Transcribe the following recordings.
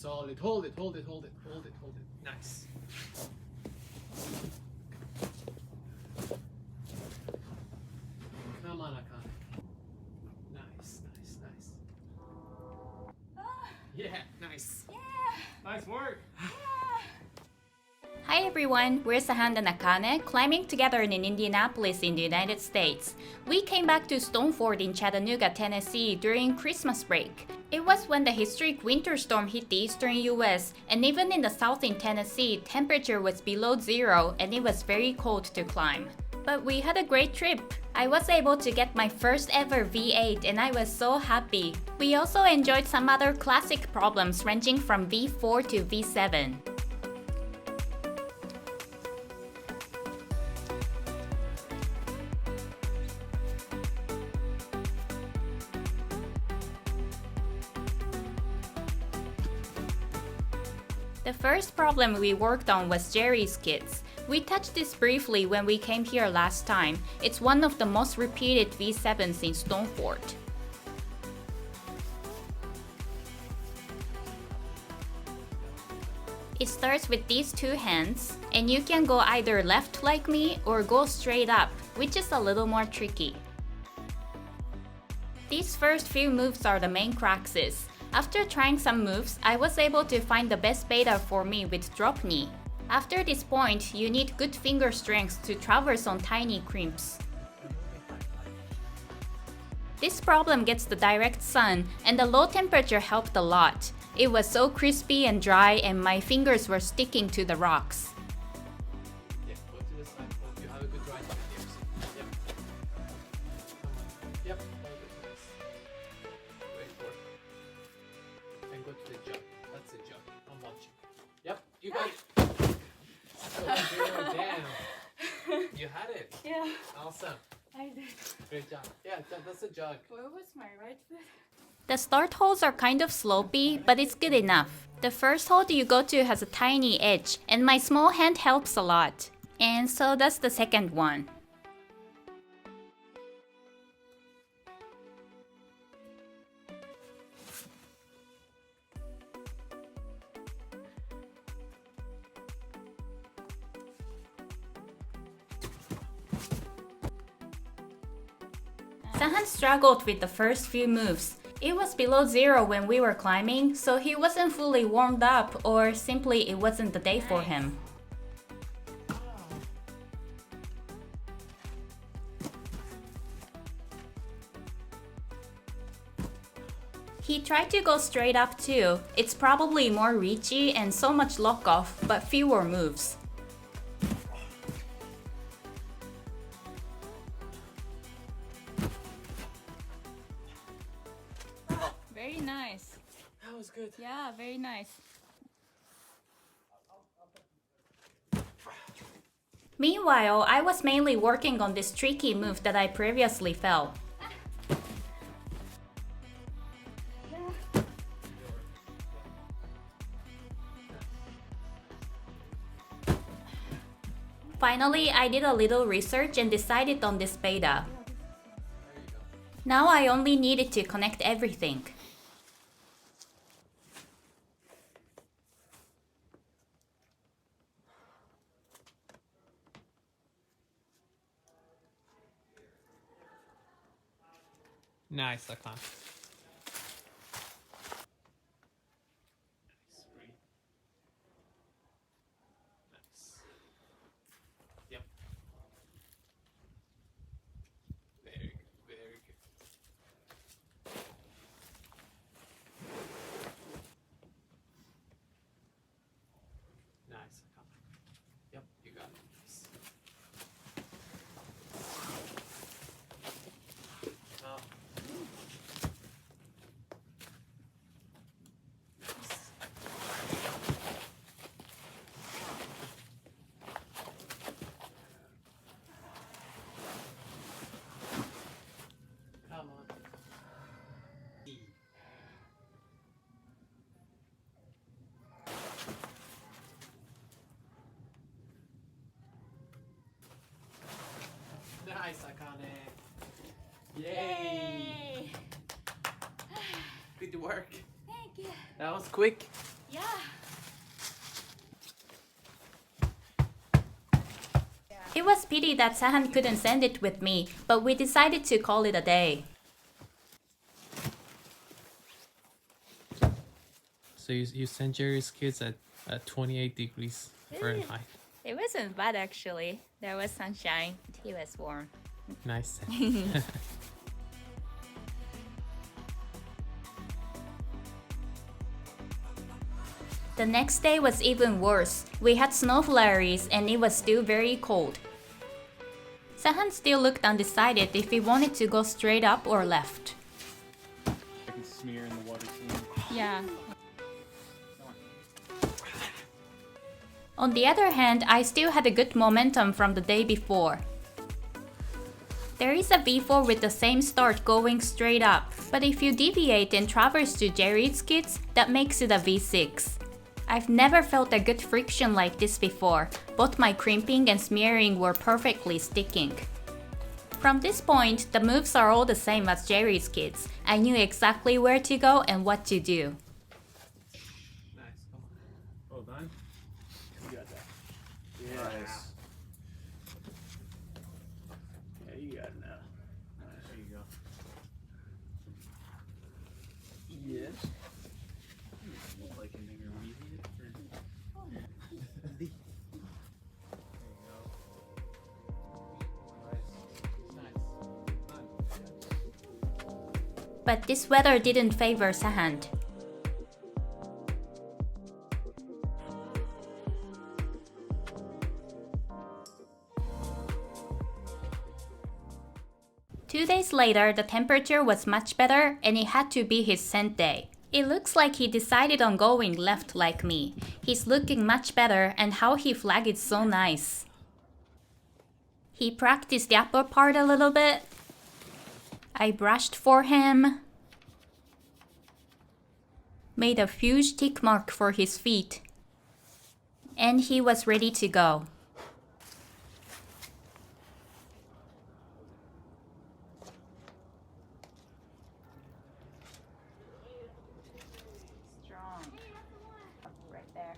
solid. Hold it, hold it, hold it, hold it, hold it. Nice. Come on, Akane. Nice, nice, nice. Yeah, nice. Yeah. Nice work. Hi everyone, we're Sahand and Akane, climbing together in Indianapolis in the United States. We came back to Stoneford in Chattanooga, Tennessee during Christmas break. It was when the historic winter storm hit the eastern US, and even in the south in Tennessee, temperature was below zero and it was very cold to climb. But we had a great trip. I was able to get my first ever V8 and I was so happy. We also enjoyed some other classic problems ranging from V4 to V7. The first problem we worked on was Jerry's skids. We touched this briefly when we came here last time. It's one of the most repeated V7s in Stoneford. It starts with these two hands, and you can go either left like me or go straight up, which is a little more tricky. These first few moves are the main cruxes. After trying some moves, I was able to find the best beta for me with drop knee. After this point, you need good finger strength to traverse on tiny crimps. This problem gets the direct sun, and the low temperature helped a lot. It was so crispy and dry and my fingers were sticking to the rocks. Yeah, go to the side. Hope you have a good ride here. Yep. Come on. Yep. Hold it. Nice. Great work. And go to the jug. That's the jug. I'm watching. Yep. You got it. So good. Damn. You had it. Yeah, Awesome. I did. Great job. Yeah, that's a jug. Where was my right foot? The start holes are kind of slopey, but it's good enough. The first hole you go to has a tiny edge, and my small hand helps a lot. And so does the second one. Sahan struggled with the first few moves. It was below zero when we were climbing, so he wasn't fully warmed up, or simply it wasn't the day for him. He tried to go straight up too. It's probably more reachy and so much lock off, but fewer moves. Very nice. That was good. Yeah, very nice. Meanwhile, I was mainly working on this tricky move that I previously fell. Finally, I did a little research and decided on this beta. Now I only needed to connect everything. Nice, Akane. Nice. Yep. Very good, very good. Nice, Akane. Yep, you got it. Nice. Now, come on. E. Nice, Akane. Yay! Good work. Thank you. That was quick. Yeah. It was pity that Sahan couldn't send it with me, but we decided to call it a day. So you sent Jerry's kids at 28 degrees Fahrenheit. It wasn't bad actually. There was sunshine. He was warm. Nice. The next day was even worse. We had snow flurries and it was still very cold. Sahan still looked undecided if he wanted to go straight up or left. I can smear in the water too. Yeah. On the other hand, I still had a good momentum from the day before. There is a V4 with the same start going straight up, but if you deviate and traverse to Jerry's kids, that makes it a V6. I've never felt a good friction like this before. Both my crimping and smearing were perfectly sticking. From this point, the moves are all the same as Jerry's kids. I knew exactly where to go and what to do. Nice. Come on. Well done. You got that. Nice. Yeah, you got it now. Nice. There you go. Yes. Like a nigger weaving it. There you go. But this weather didn't favor Sahan. Two days later, the temperature was much better and it had to be his scent day. It looks like he decided on going left like me. He's looking much better and how he flagged is so nice. He practiced the upper part a little bit. I brushed for him. Made a huge tick mark for his feet. And he was ready to go. Strong. Right there.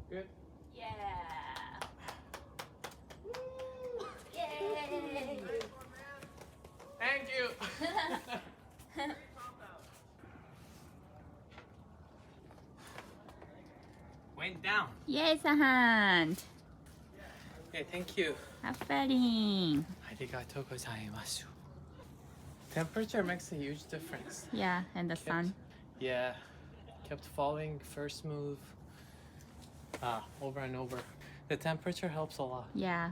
Good. Yeah. Yay. Thank you. Went down. Yay, Sahan. Okay, thank you. Affarin. Arigatou gozaimasu. Temperature makes a huge difference. Yeah, and the sun. Yeah, kept following first move over and over. The temperature helps a lot. Yeah.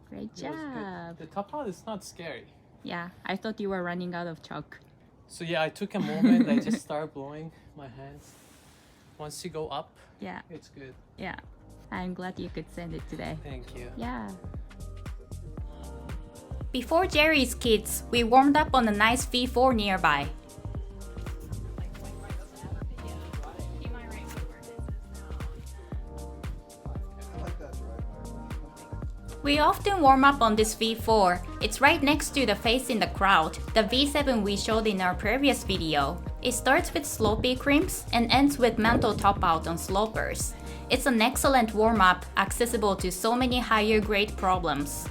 Great It was good. job. The top out is not scary. Yeah, I thought you were running out of chalk. So yeah, I took a moment. I just started blowing my hands. Once you go up, Yeah, it's good. yeah. I'm glad you could send it today. Thank you. Yeah. Before Jerry's kids, we warmed up on a nice V4 nearby. We often warm up on this V4. It's right next to the face in the crowd, the V7 we showed in our previous video. It starts with slopey crimps and ends with mantle top out on slopers. It's an excellent warm-up, accessible to so many higher grade problems.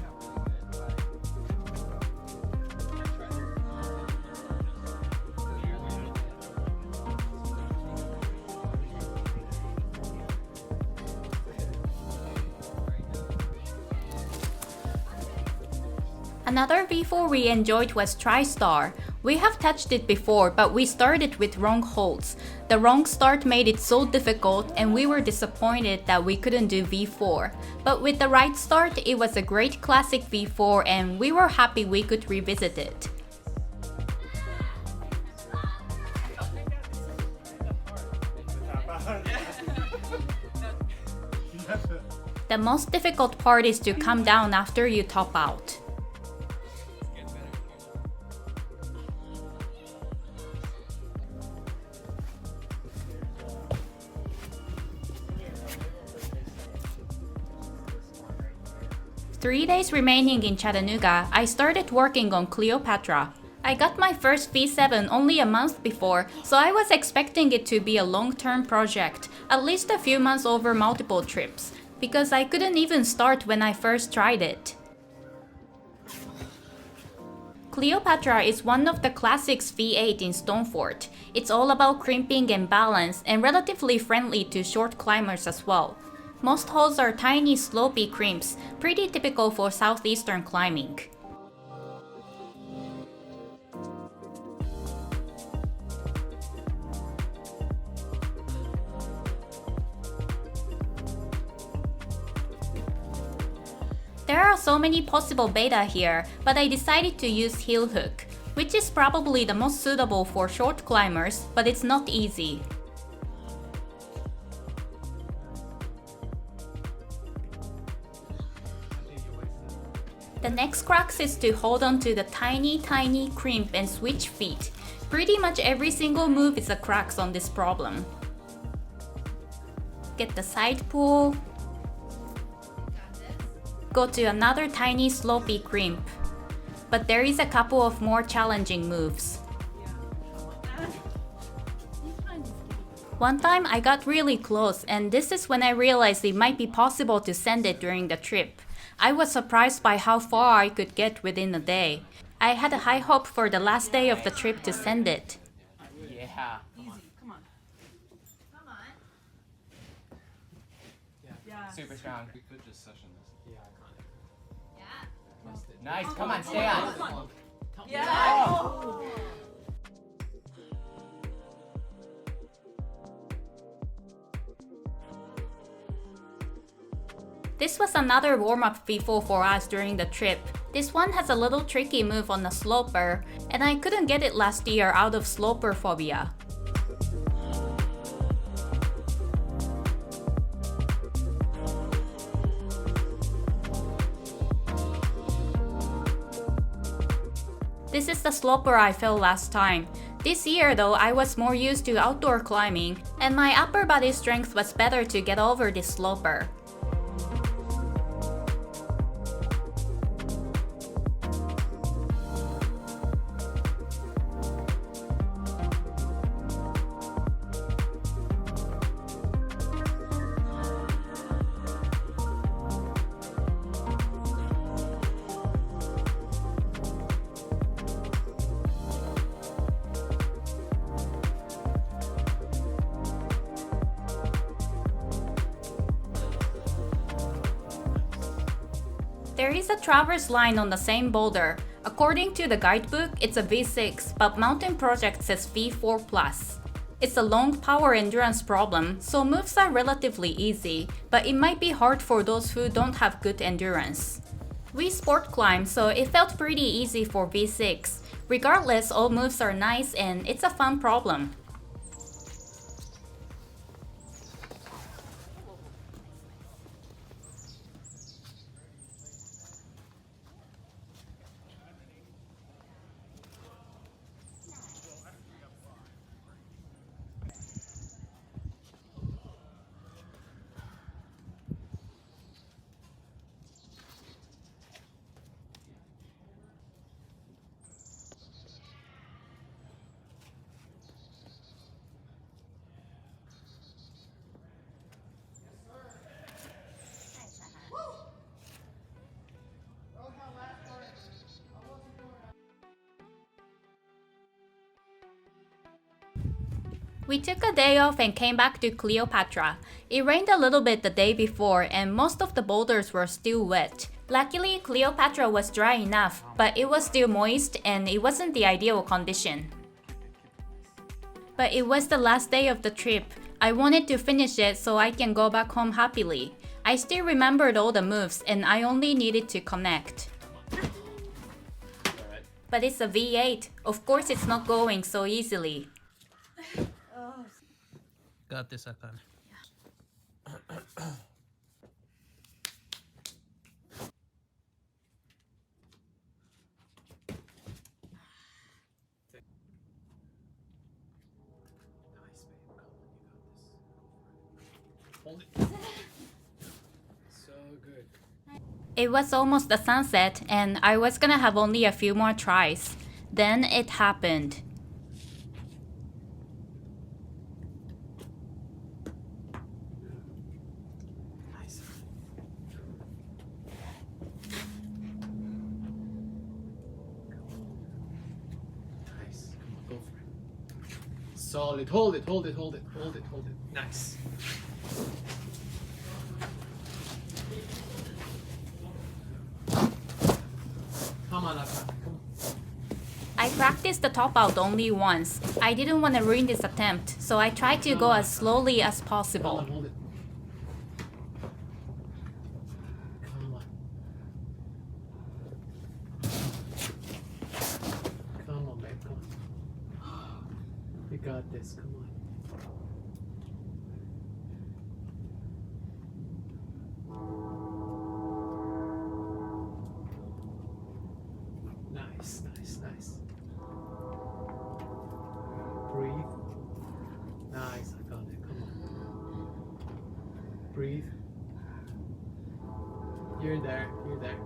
Another V4 we enjoyed was TriStar. We have touched it before, but we started with wrong holds. The wrong start made it so difficult and we were disappointed that we couldn't do V4. But with the right start, it was a great classic V4 and we were happy we could revisit it. The most difficult part is to come down after you top out. Three days remaining in Chattanooga, I started working on Cleopatra. I got my first V7 only a month before, so I was expecting it to be a long-term project, at least a few months over multiple trips, because I couldn't even start when I first tried it. Cleopatra is one of the classics V8 in Stonefort. It's all about crimping and balance, and relatively friendly to short climbers as well. Most holes are tiny slopey crimps, pretty typical for southeastern climbing. There are so many possible beta here, but I decided to use heel hook, which is probably the most suitable for short climbers, but it's not easy. The next crux is to hold on to the tiny crimp and switch feet. Pretty much every single move is a crux on this problem. Get the side pull. Go to another tiny slopey crimp. But there is a couple of more challenging moves. One time I got really close, and this is when I realized it might be possible to send it during the trip. I was surprised by how far I could get within a day. I had a high hope for the last day of the trip to send it. Yeah. Easy, come on. Come on. Yeah. Super strong. We could just session this. Yeah, iconic. Yeah. Missed it. Nice. Come on, stay on. Come on. Tell me. Yeah. Oh. This was another warm-up V4 for us during the trip. This one has a little tricky move on the sloper, and I couldn't get it last year out of sloper phobia. This is the sloper I fell last time. This year though, I was more used to outdoor climbing, and my upper body strength was better to get over this sloper. There is a traverse line on the same boulder. According to the guidebook, it's a V6, but Mountain Project says V4+. It's a long power endurance problem, so moves are relatively easy, but it might be hard for those who don't have good endurance. We sport climb, so it felt pretty easy for V6. Regardless, all moves are nice and it's a fun problem. We took a day off and came back to Cleopatra. It rained a little bit the day before and most of the boulders were still wet, Luckily, Cleopatra was dry enough, but it was still moist and it wasn't the ideal condition. But it was the last day of the trip. I wanted to finish it so I can go back home happily. I still remembered all the moves and I only needed to connect. Alright. But it's a V8. Of course it's not going so easily. Got this, Akane. Nice, babe. Come on, you got this. Hold it. So good. It was almost the sunset and I was gonna have only a few more tries. Then it happened. Nice. Nice. Come on, go for it. Solid. Hold it, hold it, hold it, hold it, hold it. Nice. Come on, Akane. Come on. I practiced the top out only once. I didn't want to ruin this attempt, so I tried to go as slowly as Hold possible. on, hold it. Come on. Come on, babe. Come on. You got this. Come on. Nice, nice, nice. Breathe. Nice, I got it. Come on. Breathe. You're there. You're there.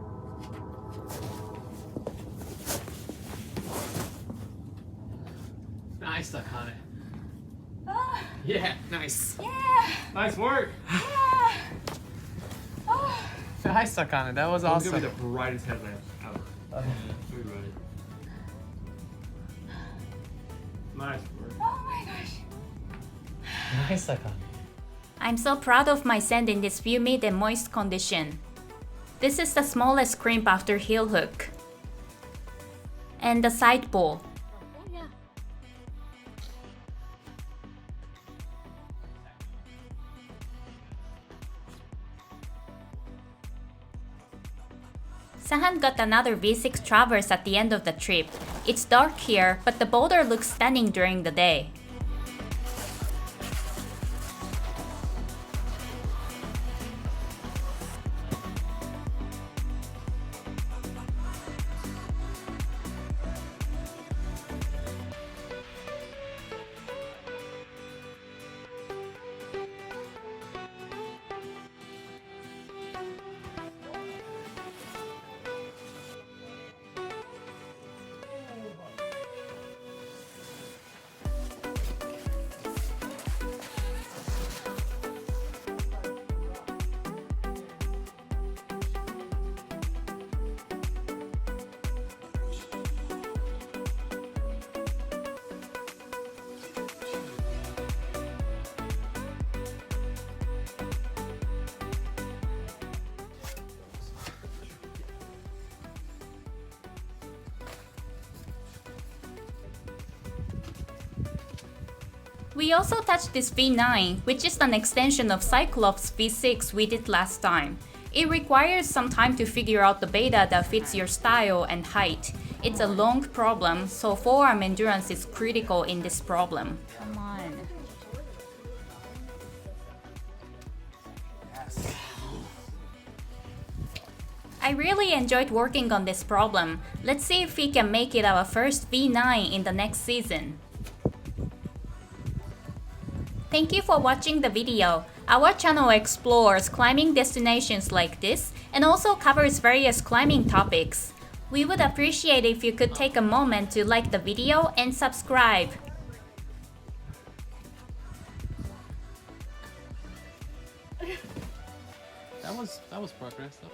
Nice, Akane. Ah, Yeah, nice. yeah. Nice work. Yeah. Oh. Nice, Akane. That was Give me awesome. the brightest headlamp ever. Be ready. Nice work. Oh my gosh. Nice, Akane. I'm so proud of my send in this humid and moist condition. This is the smallest crimp after heel hook. And the side pull. Sahan got another V6 traverse at the end of the trip. It's dark here, but the boulder looks stunning during the day. We also touched this V9, which is an extension of Cyclops V6 we did last time. It requires some time to figure out the beta that fits your style and height. It's a long problem, so forearm endurance is critical in this problem. Come on. I really enjoyed working on this problem. Let's see if we can make it our first V9 in the next season. Thank you for watching the video. Our channel explores climbing destinations like this and also covers various climbing topics. We would appreciate if you could take a moment to like the video and subscribe. That was progress though.